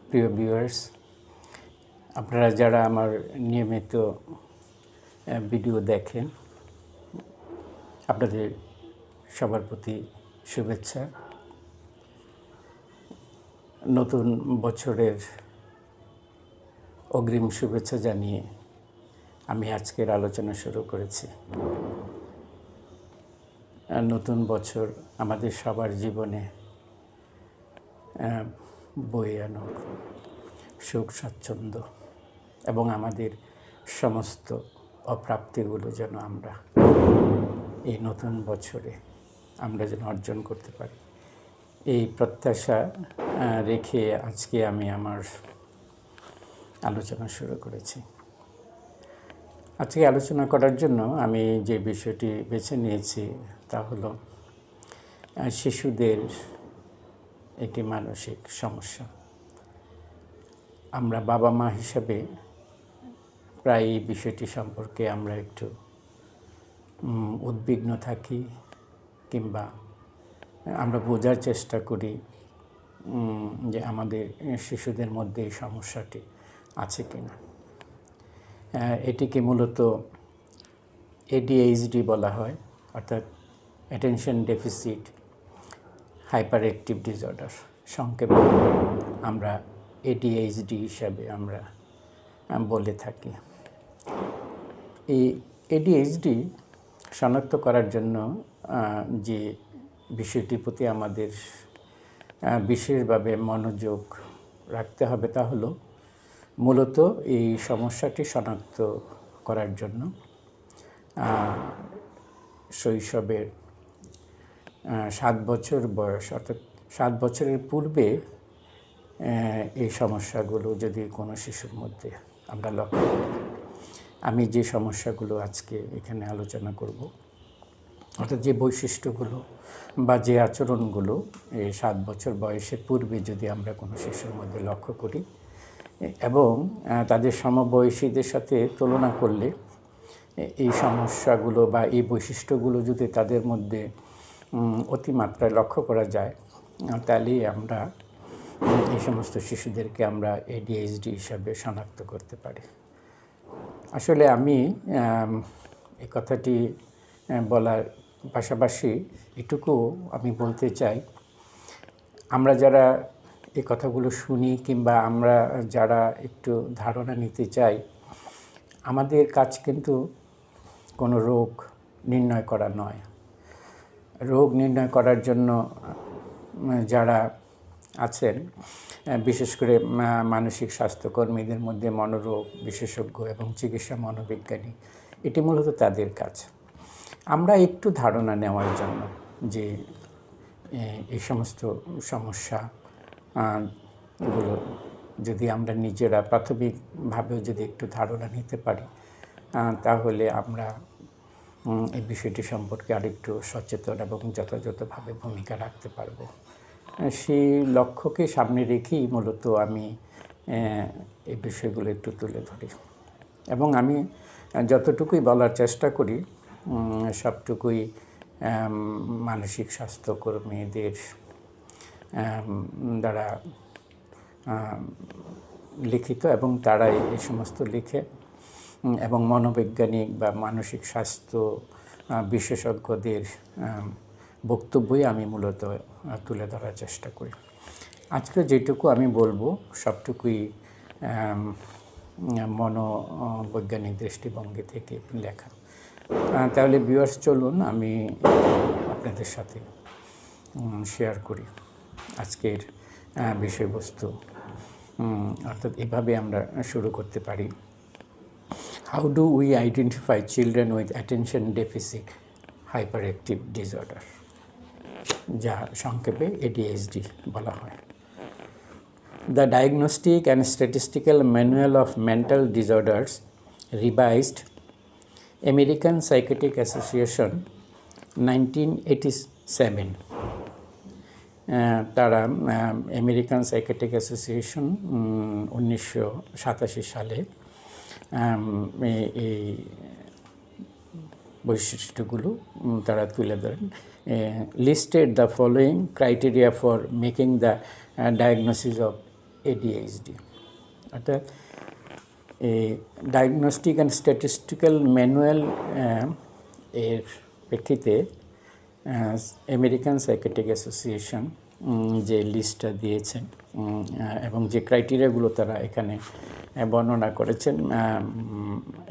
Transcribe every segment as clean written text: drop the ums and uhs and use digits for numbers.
প্রিয় ভিউয়ার্স, আপনারা যারা আমার নিয়মিত ভিডিও দেখেন, আপনাদের সবার প্রতি শুভেচ্ছা। নতুন বছরের অগ্রিম শুভেচ্ছা জানিয়ে আমি আজকের আলোচনা শুরু করেছি। নতুন বছর আমাদের সবার জীবনে বয়ে আনুক সুখ স্বাচ্ছন্দ্য এবং আমাদের সমস্ত অপ্রাপ্তিগুলো যেন আমরা এই নতুন বছরে আমরা যেন অর্জন করতে পারি, এই প্রত্যাশা রেখে আজকে আমি আমার আলোচনা শুরু করেছি। আজকে আলোচনা করার জন্য আমি যে বিষয়টি বেছে নিয়েছি তা হলো শিশুদের একটি মানসিক সমস্যা। আমরা বাবা মা হিসাবে প্রায় এই বিষয়টি সম্পর্কে আমরা একটু উদ্বিগ্ন থাকি, কিংবা আমরা বোঝার চেষ্টা করি যে আমাদের শিশুদের মধ্যে এই সমস্যাটি আছে কিনা। এটিকে মূলত ADHD বলা হয়, অর্থাৎ attention deficit hyper active disorder. সংক্ষেপে আমরা ADHD হিসাবে আমরা বলে থাকি। এই ADHD শনাক্ত করার জন্য যে বিষয়টির প্রতি আমাদের বিশেষভাবে মনোযোগ রাখতে হবে তা হলো মূলত এই সমস্যাটি শনাক্ত করার জন্য শৈশবের 7 বছর বয়স, অর্থাৎ 7 বছরের পূর্বে এই সমস্যাগুলো যদি কোনো শিশুর মধ্যে আমরা লক্ষ্য করি, আমি যে সমস্যাগুলো আজকে এখানে আলোচনা করব, অর্থাৎ যে বৈশিষ্ট্যগুলো বা যে আচরণগুলো এই 7 বছর বয়সের পূর্বে যদি আমরা কোনো শিশুর মধ্যে লক্ষ্য করি এবং তাদের সমবয়সীদের সাথে তুলনা করলে এই সমস্যাগুলো বা এই বৈশিষ্ট্যগুলো যদি তাদের মধ্যে অতিমাত্রায় লক্ষ্য করা যায়, তাহলে আমরা এই সমস্ত শিশুদেরকে আমরা ADHD হিসাবে শনাক্ত করতে পারি। আসলে আমি এই কথাটি বলার পাশাপাশি এটুকু আমি বলতে চাই, আমরা যারা এই কথাগুলো শুনি কিংবা আমরা যারা একটু ধারণা নিতে চাই, আমাদের কাজ কিন্তু কোনো রোগ নির্ণয় করা নয়। রোগ নির্ণয় করার জন্য যারা আছেন, বিশেষ করে মানসিক স্বাস্থ্যকর্মীদের মধ্যে মনোরোগ বিশেষজ্ঞ এবং চিকিৎসা মনোবিজ্ঞানী, এটি মূলত তাদের কাজ। আমরা একটু ধারণা নেওয়ার জন্য যে এই সমস্ত সমস্যাগুলো যদি আমরা নিজেরা প্রাথমিকভাবেও যদি একটু ধারণা নিতে পারি, তাহলে আমরা এই বিষয়টি সম্পর্কে আরেকটু সচেতন এবং যথাযথভাবে ভূমিকা রাখতে পারব। সেই লক্ষ্যকে সামনে রেখেই মূলত আমি এই বিষয়গুলো একটু তুলে ধরি এবং আমি যতটুকুই বলার চেষ্টা করি সবটুকুই মানসিক স্বাস্থ্যকর্মীদের দ্বারা লিখিত এবং তারাই এই সমস্ত লিখে এবং মনোবৈজ্ঞানিক বা মানসিক স্বাস্থ্য বিশেষজ্ঞদের বক্তব্যই আমি মূলত তুলে ধরার চেষ্টা করি। আজকে যেটুকু আমি বলবো সবটুকুই মনোবৈজ্ঞানিক দৃষ্টিভঙ্গি থেকে লেখা। তাহলে ভিউয়ার্স, চলুন আমি আপনাদের সাথে শেয়ার করি আজকের বিষয়বস্তু। অর্থাৎ এভাবে আমরা শুরু করতে পারি। How do we identify children with attention deficit hyperactive disorder, যা সংক্ষেপে ADHD বলা হয়? The Diagnostic and Statistical Manual of Mental Disorders, revised, American Psychiatric Association, 1987. তারা আমেরিকান সাইকিয়াট্রিক অ্যাসোসিয়েশন 1987 সালে এই বৈশিষ্ট্যগুলো তারা তুলে ধরেন। Listed the following criteria for making the diagnosis of ADHD। অর্থাৎ এই ডায়াগনস্টিক অ্যান্ড স্ট্যাটিস্টিক্যাল ম্যানুয়াল এর প্রেক্ষিতে আমেরিকান সাইকিয়াট্রিক অ্যাসোসিয়েশন যে লিস্টটা দিয়েছেন এবং যে ক্রাইটেরিয়াগুলো তারা এখানে বর্ণনা করেছেন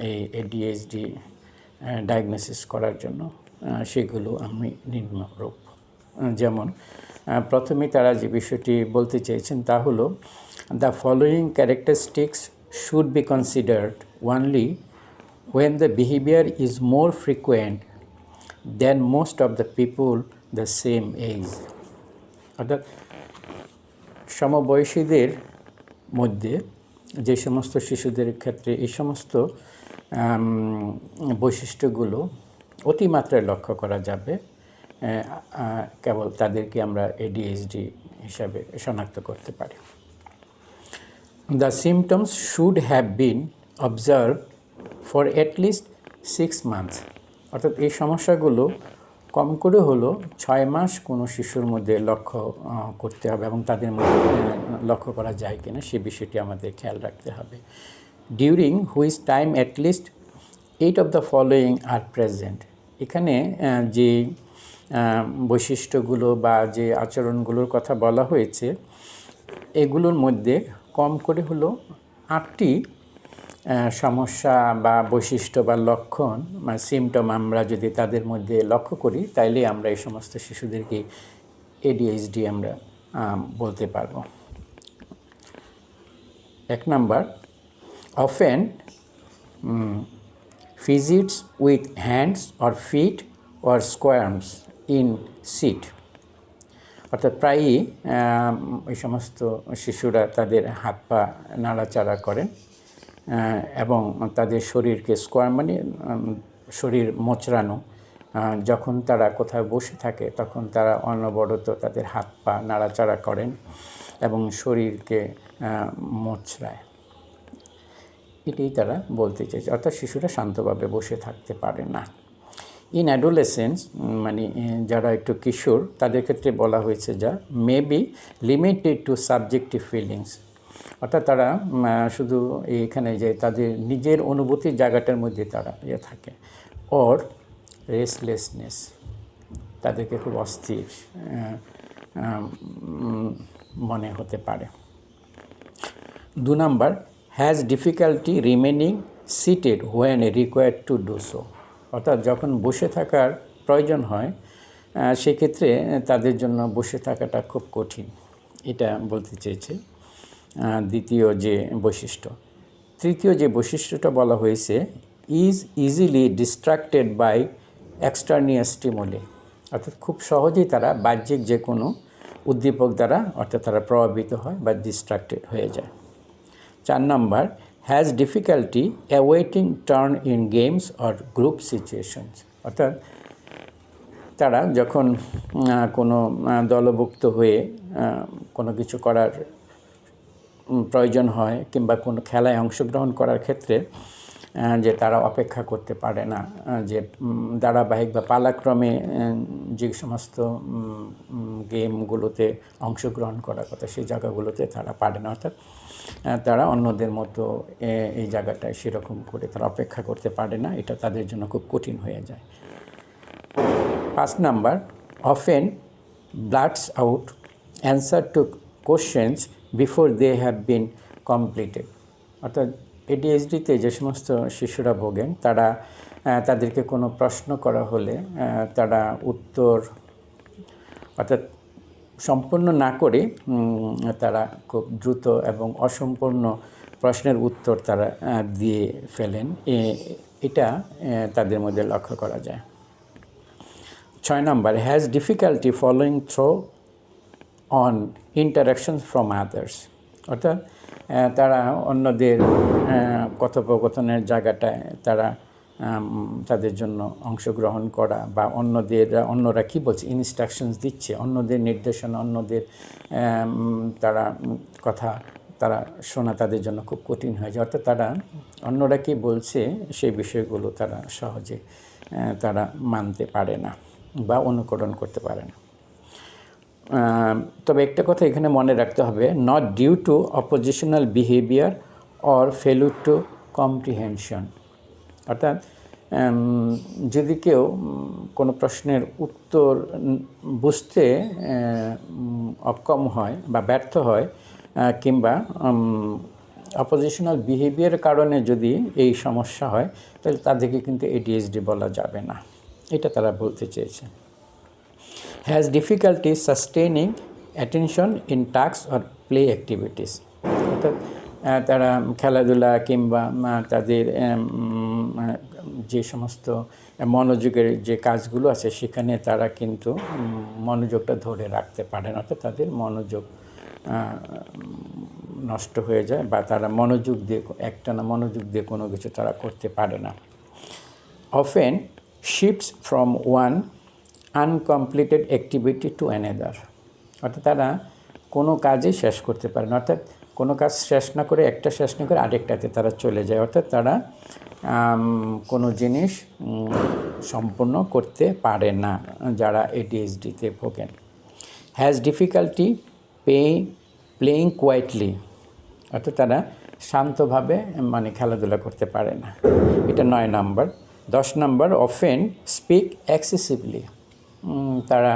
এই ADHD ডায়াগনোসিস করার জন্য, সেগুলো আমি নিম্নরূপ। যেমন প্রথমে তারা যে বিষয়টি বলতে চেয়েছেন তা হলো, the following characteristics should be considered only when the behavior is more frequent than most of the people the same age। অর্থাৎ সমবয়সীদের মধ্যে যে সমস্ত শিশুদের ক্ষেত্রে এই সমস্ত বৈশিষ্ট্যগুলো অতিমাত্রায় লক্ষ্য করা যাবে, কেবল তাদেরকে আমরা ADHD হিসাবে শনাক্ত করতে পারি। The symptoms should have been observed for at least 6 months। অর্থাৎ এই সমস্যাগুলো কম করে হলো 6 মাস কোনো শিশুর মধ্যে লক্ষ্য করতে হবে এবং তাদের মধ্যে লক্ষ্য করা যায় কিনা সে বিষয়টি আমাদের খেয়াল রাখতে হবে। During which time at least 8 of the following are present। এখানে যে বৈশিষ্ট্যগুলো বা যে আচরণগুলোর কথা বলা হয়েছে এগুলোর মধ্যে কম করে হলো 8টি সমস্যা বা বৈশিষ্ট্য বা লক্ষণ বা সিমটম আমরা যদি তাদের মধ্যে লক্ষ্য করি তাইলে আমরা এই সমস্ত শিশুদেরকে ADHD আমরা বলতে পারবো। 1 number, often fidgets with hands or feet or squirms in seat. অর্থাৎ প্রায়ই এই সমস্ত শিশুরা তাদের হাত পা নাড়াচাড়া করেন এবং তাদের শরীরকে স্কোয়ার মানে শরীর মোচড়ানো, যখন তারা কোথাও বসে থাকে তখন তারা অনবরত তাদের হাত পা নাড়াচাড়া করেন এবং শরীরকে মোচড়ায়, এটাই তারা বলতে চাইছে। অর্থাৎ শিশুরা শান্তভাবে বসে থাকতে পারে না। ইন অ্যাডোলেসেন্স মানে যারা একটু কিশোর তাদের ক্ষেত্রে বলা হয়েছে যা may be limited to subjective feelings. অর্থাৎ তারা শুধু এখানে যে তাদের নিজের অনুভূতির জায়গাটার মধ্যে তারা থাকে, ওর রেস্টলেসনেস, তাদেরকে খুব অস্থির মনে হতে পারে। 2 number, has difficulty remaining seated when required to do so. অর্থাৎ যখন বসে থাকার প্রয়োজন হয় সেক্ষেত্রে তাদের জন্য বসে থাকাটা খুব কঠিন, এটা বলতে চেয়েছে দ্বিতীয় যে বৈশিষ্ট্য। তৃতীয় যে বৈশিষ্ট্যটা বলা হয়েছে, is easily distracted by extraneous stimuli. অর্থাৎ খুব সহজেই তারা বাহ্যিক যে কোনো উদ্দীপক দ্বারা অর্থাৎ তারা প্রভাবিত হয় বা ডিস্ট্রাক্টেড হয়ে যায়। 4 number, has difficulty awaiting turn in games or group situations. অর্থাৎ তারা যখন কোনো দলভুক্ত হয়ে কোনো কিছু করার প্রয়োজন হয় কিংবা কোনো খেলায় অংশগ্রহণ করার ক্ষেত্রে যে তারা অপেক্ষা করতে পারে না, যে ধারাবাহিক বা পালাক্রমে যে সমস্ত গেমগুলোতে অংশগ্রহণ করার কথা সেই জায়গাগুলোতে তারা পারে না। অর্থাৎ তারা অন্যদের মতো এই জায়গাটায় সেরকম করে তারা অপেক্ষা করতে পারে না, এটা তাদের জন্য খুব কঠিন হয়ে যায়। 5 number, often blurts out answers to questions before they have been completed. অর্থাৎ ADHDতে যে সমস্ত শিশুরা ভোগেন তারা তাদেরকে কোনো প্রশ্ন করা হলে তারা উত্তর অর্থাৎ সম্পূর্ণ না করে তারা খুব দ্রুত এবং অসম্পূর্ণ প্রশ্নের উত্তর তারা দিয়ে ফেলেন, এটা তাদের মধ্যে লক্ষ্য করা যায়। 6 number, has difficulty following through on interaction from others. অর্থাৎ তারা অন্যদের কথোপকথনের জায়গাটায় তারা তাদের জন্য অংশগ্রহণ করা বা অন্যরা কী বলছে ইনস্ট্রাকশনস দিচ্ছে, অন্যদের নির্দেশনা, অন্যদের তারা কথা তারা শোনা তাদের জন্য খুব কঠিন হয়ে যায়। অর্থাৎ তারা অন্যরা কী বলছে সেই বিষয়গুলো তারা সহজে তারা মানতে পারে না বা অনুকরণ করতে পারে না। তবে একটা কথা এখানে মনে রাখতে হবে, not due to oppositional behaviour or failure to comprehension. অর্থাৎ যদি কেউ কোনো প্রশ্নের উত্তর বুঝতে অক্ষম হয় বা ব্যর্থ হয়, কিংবা অপোজিশনাল বিহেভিয়ারের কারণে যদি এই সমস্যা হয়, তাহলে তাদেরকে কিন্তু ADHD বলা যাবে না, এটা তারা বলতে চেয়েছে। Has difficulty sustaining attention in task or play activities. অর্থাৎ তারা খেলাধুলা কিংবা তাদের যে সমস্ত মনোযোগের যে কাজগুলো আছে সেখানে তারা কিন্তু মনোযোগটা ধরে রাখতে পারে না, অর্থাৎ তাদের মনোযোগ নষ্ট হয়ে যায় বা তারা মনোযোগ দিয়ে একটানা মনোযোগ দিয়ে কোনো কিছু তারা করতে পারে না। Often shifts from one uncompleted activity to another. অর্থাৎ তারা কোনো কাজই শেষ করতে পারে না, অর্থাৎ কোনো কাজ শেষ না করে একটা শেষ না করে আরেকটাতে তারা চলে যায়, অর্থাৎ তারা কোনো জিনিস সম্পূর্ণ করতে পারে না যারা ADHDতে ভোগেন। Has difficulty playing quietly. অর্থাৎ তারা শান্তভাবে মানে খেলাধুলা করতে পারে না, এটা 9 নম্বর। 10 নম্বর, অফেন স্পিক এক্সেসিভলি। তারা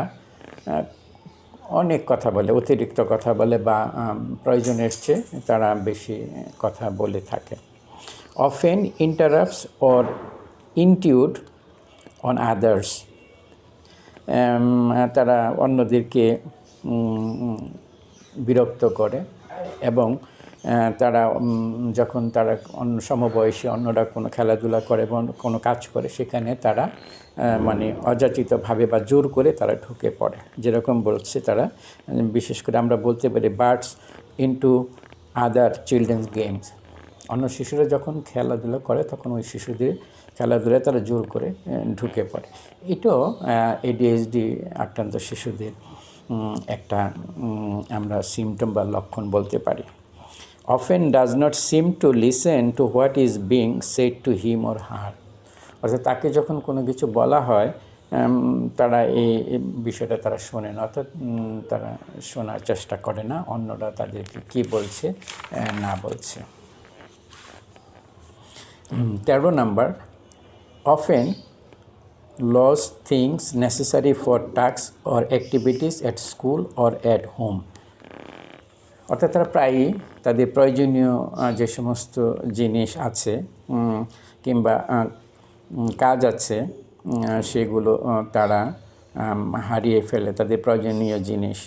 অনেক কথা বলে, অতিরিক্ত কথা বলে বা প্রয়োজনের চেয়ে তারা বেশি কথা বলে থাকে। অফেন ইন্টারাপ্টস অর ইনটিউড অন আদার্স। তারা অন্যদেরকে বিরক্ত করে এবং তারা যখন তারা অন্য সমবয়সী অন্যরা কোনো খেলাধুলা করে এবং কোনো কাজ করে সেখানে তারা মানে অযাচিতভাবে বা জোর করে তারা ঢুকে পড়ে। যেরকম বলছে তারা, বিশেষ করে আমরা বলতে পারি বার্ডস ইনটু আদার চিলড্রেন্স গেমস। অন্য শিশুরা যখন খেলাধুলা করে তখন ওই শিশুদের খেলাধুলায় তারা জোর করে ঢুকে পড়ে। এটাও ADHD আক্রান্ত শিশুদের একটা আমরা সিমটম বা লক্ষণ বলতে পারি। Often does not seem to listen to what is being said to him or her. অর্থাৎ তাকে যখন কোনো কিছু বলা হয় তারা এই বিষয়টা তারা শোনে না, অর্থাৎ তারা শোনার চেষ্টা করে না অন্যরা তাদেরকে কী বলছে না বলছে। 13 number, often loses things necessary for task or activities at school or at home. অর্থাৎ তারা প্রায়ই তাদের প্রয়োজনীয় যে সমস্ত জিনিস আছে কিংবা কাজ আছে সেগুলো তারা হারিয়ে ফেলে। তাদের প্রয়োজনীয় জিনিস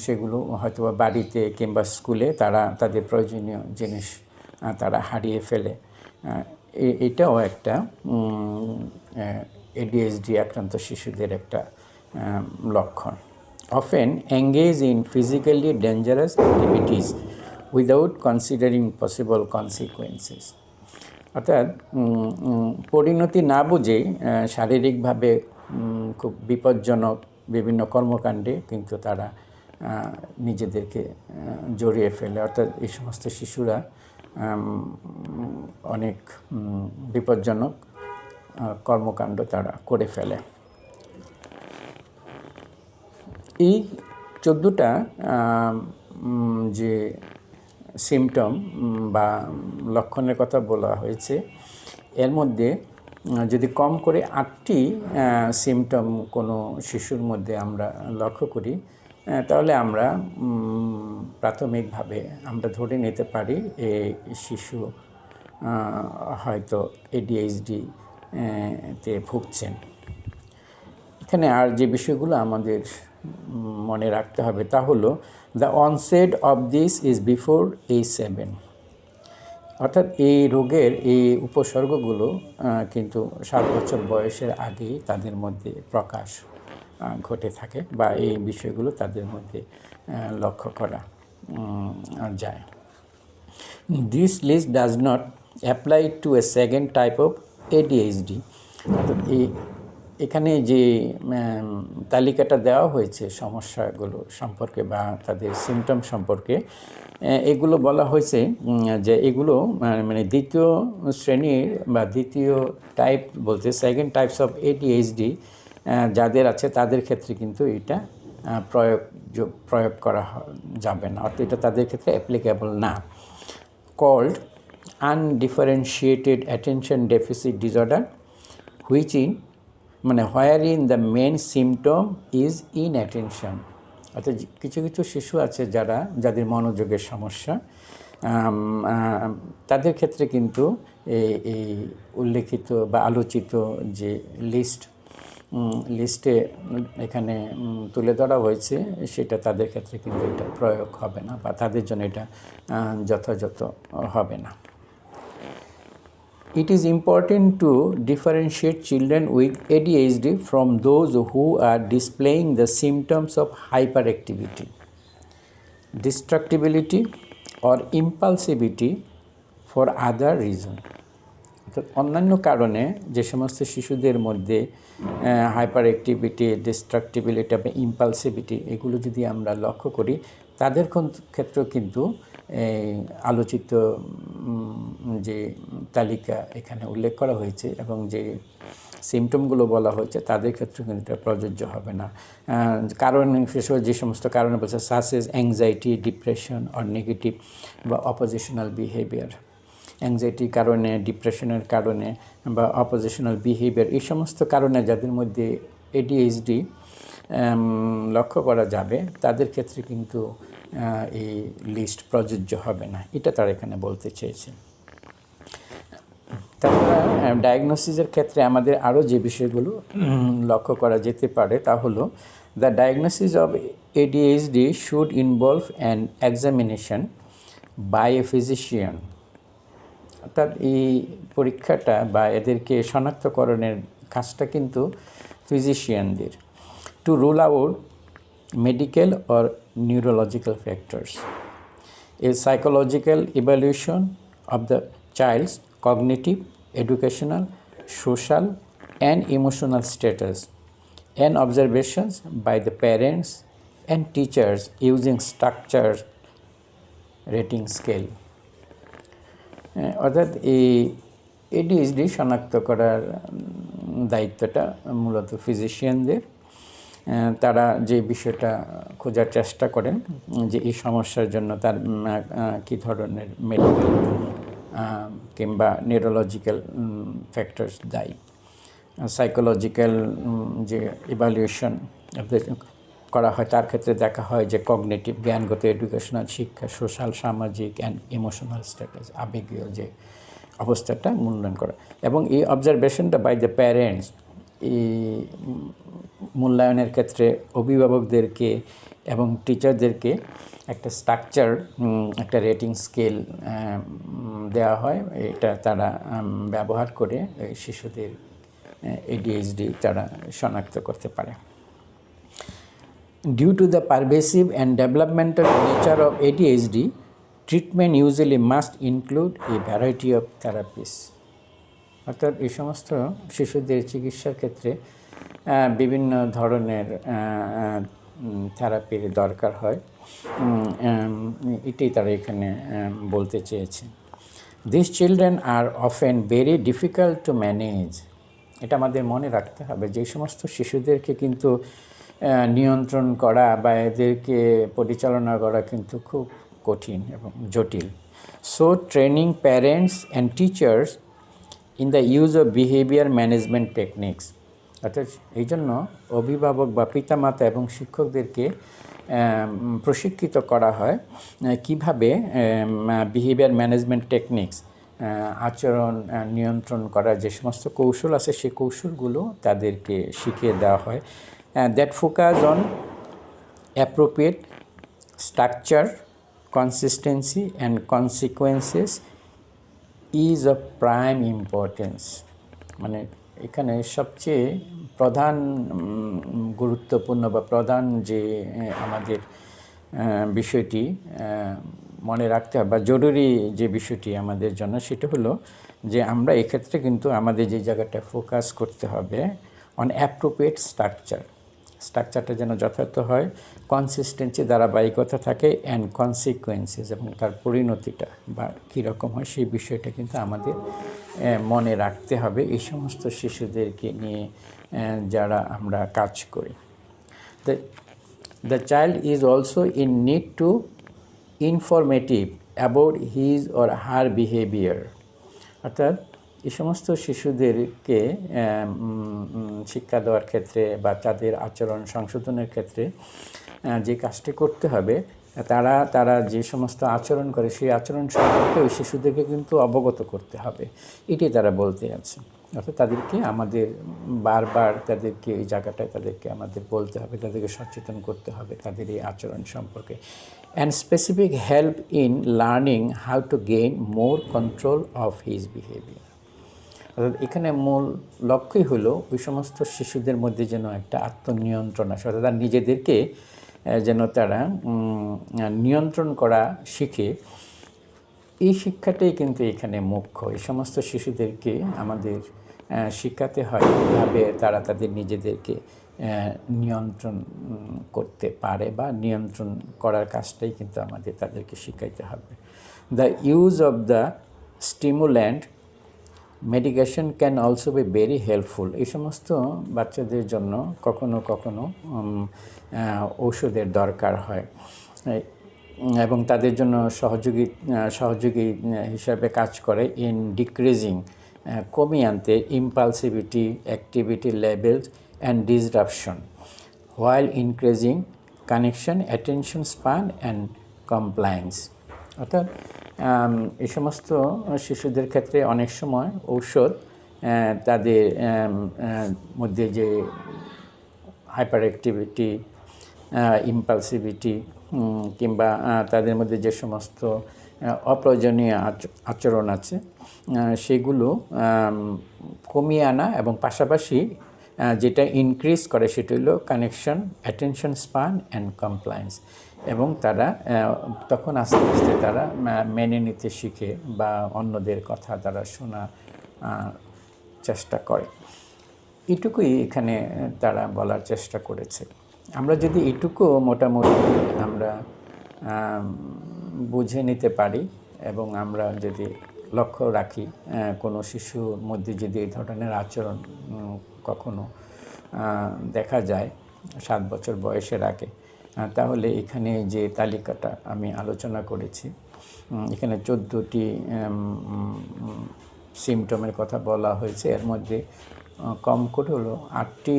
সেগুলো হয়তো বাড়িতে কিংবা স্কুলে তারা তাদের প্রয়োজনীয় জিনিস তারা হারিয়ে ফেলে। এটাও একটা ADHD আক্রান্ত শিশুদের একটা লক্ষণ। Often engage in physically dangerous activities without considering possible consequences. অর্থাৎ পরিণতি না বুঝেই শারীরিকভাবে খুব বিপজ্জনক বিভিন্ন কর্মকাণ্ডে কিন্তু তারা নিজেদেরকে জড়িয়ে ফেলে। অর্থাৎ এই সমস্ত শিশুরা অনেক বিপজ্জনক কর্মকাণ্ড তারা করে ফেলে। এই 14টা যে সিমটম বা লক্ষণের কথা বলা হয়েছে, এর মধ্যে যদি কম করে 8টি সিমটম কোনো শিশুর মধ্যে আমরা লক্ষ্য করি, তাহলে আমরা প্রাথমিকভাবে আমরা ধরে নিতে পারি এই শিশু হয়তো ADHD তে ভুগছেন। এখানে আর যে বিষয়গুলো আমাদের মনে রাখতে হবে তা হলো, the onset of this is before age 7। অর্থাৎ এই রোগের এই উপসর্গগুলো কিন্তু 7 বছর বয়সের আগেই তাদের মধ্যে প্রকাশ ঘটে থাকে বা এই বিষয়গুলো তাদের মধ্যে লক্ষ্য করা যায়। This list does not apply to a second type of ADHD। অর্থাৎ এখানে যে তালিকাটা দেওয়া হয়েছে সমস্যাগুলো সম্পর্কে বা তাদের সিমটম সম্পর্কে, এগুলো বলা হয়েছে যে এগুলো মানে দ্বিতীয় শ্রেণীর বা দ্বিতীয় টাইপ বলতে সেকেন্ড টাইপস অফ ADHD যাদের আছে তাদের ক্ষেত্রে কিন্তু এটা প্রয়োগ করা যাবে না, অর্থাৎ এটা তাদের ক্ষেত্রে অ্যাপ্লিকেবল না। Called undifferentiated attention deficit disorder which in where in the main symptom is inattention. অর্থাৎ কিছু কিছু শিশু আছে যাদের মনোযোগের সমস্যা, তাদের ক্ষেত্রে কিন্তু এই উল্লেখিত বা আলোচিত যে লিস্টে এখানে তুলে ধরা হয়েছে সেটা তাদের ক্ষেত্রে কিন্তু এটা প্রয়োগ হবে না বা তাদের জন্য এটা যথাযথ হবে না। It is important to differentiate children with ADHD from those who are displaying the symptoms of hyperactivity, distractibility, or impulsivity for other reason. অর্থাৎ অন্যান্য কারণে যে সমস্ত শিশুদের মধ্যে হাইপার অ্যাক্টিভিটি, ডিস্ট্রাক্টিবিলিটি বা ইম্পালসিভিটি এগুলো যদি আমরা লক্ষ্য করি, তাদের ক্ষেত্রেও কিন্তু আলোচিত যে তালিকা এখানে উল্লেখ করা হয়েছে এবং যে সিমটমগুলো বলা হয়েছে তাদের ক্ষেত্রে কিন্তু এটা প্রযোজ্য হবে না। কারণ যে সমস্ত কারণে বলছে সাসেস অ্যাংজাইটি, ডিপ্রেশন অর নেগেটিভ বা অপোজিশনাল বিহেভিয়ার, অ্যাংজাইটির কারণে, ডিপ্রেশনের কারণে বা অপোজিশনাল বিহেভিয়ার, এই সমস্ত কারণে যাদের মধ্যে ADHD লক্ষ্য করা যাবে তাদের ক্ষেত্রে কিন্তু এই লিস্ট প্রযোজ্য হবে না, এটা তারা এখানে বলতে চেয়েছে। তাছাড়া ডায়াগনোসিসের ক্ষেত্রে আমাদের আরও যে বিষয়গুলো লক্ষ্য করা যেতে পারে তা হলো the diagnosis of ADHD should involve an examination by a physician. অর্থাৎ এই পরীক্ষাটা বা এদেরকে শনাক্তকরণের কাজটা কিন্তু ফিজিশিয়ানদের, to rule out medical or neurological factors. A psychological evaluation of the child's cognitive, educational, social, and emotional status, and observations by the parents and teachers using structured rating scale. অর্থাৎ এই ADHD শনাক্ত করার দায়িত্বটা মূলত ফিজিশিয়ানদের। তারা যে বিষয়টা খোঁজার চেষ্টা করেন যে এই সমস্যার জন্য তার কী ধরনের মেডিকেল কিংবা নিউরোলজিক্যাল ফ্যাক্টরস দায়ী। সাইকোলজিক্যাল যে ইভ্যালুয়েশন করা হয় তার ক্ষেত্রে দেখা হয় যে কগনিটিভ, জ্ঞানগত, এডুকেশনাল, শিক্ষা, সোশ্যাল, সামাজিক অ্যান্ড ইমোশনাল স্ট্যাটাস, আবেগীয় যে অবস্থাটা মূল্যায়ন করা, এবং এই অবজারভেশনটা বাই দ্য প্যারেন্টস, এই মূল্যায়নের ক্ষেত্রে অভিভাবকদেরকে এবং টিচারদেরকে একটা স্ট্রাকচার, একটা রেটিং স্কেল দেওয়া হয়। এটা তারা ব্যবহার করে শিশুদের ADHD তারা শনাক্ত করতে পারে। Due to the pervasive and developmental nature of ADHD, treatment usually must include a variety of therapies. অর্থাৎ এই সমস্ত শিশুদের চিকিৎসার ক্ষেত্রে বিভিন্ন ধরনের থেরাপির দরকার হয়, এটাই তারা এখানে বলতে চেয়েছে। This children are often very difficult to manage. এটা আমাদের মনে রাখতে হবে যে এই সমস্ত শিশুদেরকে কিন্তু নিয়ন্ত্রণ করা বা এদেরকে পরিচালনা করা কিন্তু খুব কঠিন এবং জটিল। So training parents and teachers in the use of behaviour management techniques. অর্থাৎ এই জন্য অভিভাবক বা পিতামাতা এবং শিক্ষকদেরকে প্রশিক্ষিত করা হয় কিভাবে বিহেভিয়ার ম্যানেজমেন্ট টেকনিক্স, আচরণ নিয়ন্ত্রণ করার যে সমস্ত কৌশল আছে সেই কৌশলগুলো তাদেরকে শিখিয়ে দেওয়া হয়। That focus on appropriate structure, consistency and consequences is of prime importance. এখানে সবচেয়ে প্রধান গুরুত্বপূর্ণ বা প্রধান যে আমাদের বিষয়টি মনে রাখতে হবে বা জরুরি যে বিষয়টি আমাদের জন্য সেটা হলো যে আমরা এক্ষেত্রে কিন্তু আমাদের যে জায়গাটা ফোকাস করতে হবে অন অ্যাপ্রোপ্রিয়েট স্ট্রাকচারটা যেন যথার্থ হয়, কনসিস্টেন্সি ধারাবাহিকতা থাকে, অ্যান্ড কনসিকুয়েন্সেস এবং তার পরিণতিটা বা কীরকম হয় সেই বিষয়টা কিন্তু আমাদের মনে রাখতে হবে এই সমস্ত শিশুদেরকে নিয়ে যারা আমরা কাজ করি। The child is also in need to informative about his or her behaviour. অর্থাৎ এই সমস্ত শিশুদেরকে শিক্ষা দেওয়ার ক্ষেত্রে বা তাদের আচরণ সংশোধনের ক্ষেত্রে যে কাজটি করতে হবে, তারা যে সমস্ত আচরণ করে সেই আচরণ সম্পর্কে ওই শিশুদেরকে কিন্তু অবগত করতে হবে, এটি তারা বলতে আছে। অর্থাৎ তাদেরকে আমাদের বারবার তাদেরকে এই জায়গাটায় তাদেরকে আমাদের বলতে হবে, তাদেরকে সচেতন করতে হবে তাদের এই আচরণ সম্পর্কে। And specific help in learning how to gain more control of his behaviour. অর্থাৎ এখানে মূল লক্ষ্যই হলো ওই সমস্ত শিশুদের মধ্যে যেন একটা আত্মনিয়ন্ত্রণ আসে, অর্থাৎ নিজেদেরকে যেন তারা নিয়ন্ত্রণ করা শিখে। এই শিক্ষাটাই কিন্তু এখানে মুখ্য। এই সমস্ত শিশুদেরকে আমাদের শিখাতে হয় কীভাবে তারা তাদের নিজেদেরকে নিয়ন্ত্রণ করতে পারে বা নিয়ন্ত্রণ করার কাজটাই কিন্তু আমাদের তাদেরকে শিখাইতে হবে। The use of the stimulant medication can also be very helpful. এই সমস্ত বাচ্চাদের জন্য কখনো কখনো ঔষধের দরকার হয় এবং তাদের জন্য সহযোগী হিসাবে কাজ করে ইন ডিক্রিজিং, কমিয়ে আনতে impulsivity, activity levels and disruption, while increasing connection, attention span and compliance. অর্থাৎ এই সমস্ত শিশুদের ক্ষেত্রে অনেক সময় ঔষধ তাদের মধ্যে যে হাইপার অ্যাক্টিভিটি, ইম্পালসিভিটি কিংবা তাদের মধ্যে যে সমস্ত অপ্রয়োজনীয় আচরণ আছে সেগুলো কমিয়ে আনা এবং পাশাপাশি যেটা ইনক্রিজ করে সেটা হলো connection, attention span and compliance. এবং তারা তখন আস্তে আস্তে তারা মেনে নিতে শিখে বা অন্যদের কথা তারা শোনা চেষ্টা করে। এটুকুই এখানে তারা বলার চেষ্টা করেছে। আমরা যদি এটুকু মোটামুটি আমরা বুঝে নিতে পারি এবং আমরা যদি লক্ষ্য রাখি কোনো শিশুর মধ্যে যদি এই ধরনের আচরণ কখনো দেখা যায় 7 বছর বয়সের আগে, তাহলে এখানে যে তালিকাটা আমি আলোচনা করেছি, এখানে 14টি সিমটমের কথা বলা হয়েছে। এর মধ্যে কম করে হলো 8টি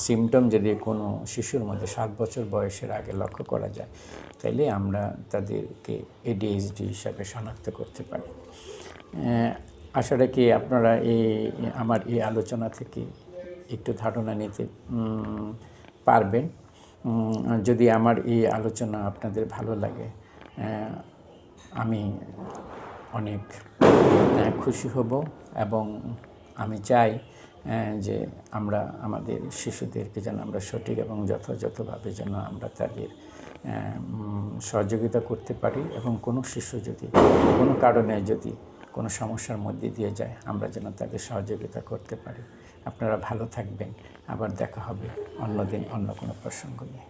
সিমটম যদি কোনো শিশুর মধ্যে 7 বছর বয়সের আগে লক্ষ্য করা যায়, তাহলে আমরা তাদেরকে ADHD হিসাবে শনাক্ত করতে পারি। আশা রাখি আপনারা আমার এই আলোচনা থেকে একটু ধারণা নিতে পারবেন। যদি আমার এই আলোচনা আপনাদের ভালো লাগে, আমি অনেক খুশি হব এবং আমি চাই যে আমরা আমাদের শিশুদেরকে যেন আমরা সঠিক এবং যথাযথভাবে যেন আমরা তাদের সহযোগিতা করতে পারি এবং কোনো শিশু যদি কোনো কারণে যদি কোনো সমস্যার মধ্যে দিয়ে যায়, আমরা যেন তাদের সহযোগিতা করতে পারি। আপনারা ভালো থাকবেন। আবার দেখা হবে অন্য দিন অন্য কোনো প্রসঙ্গ নিয়ে।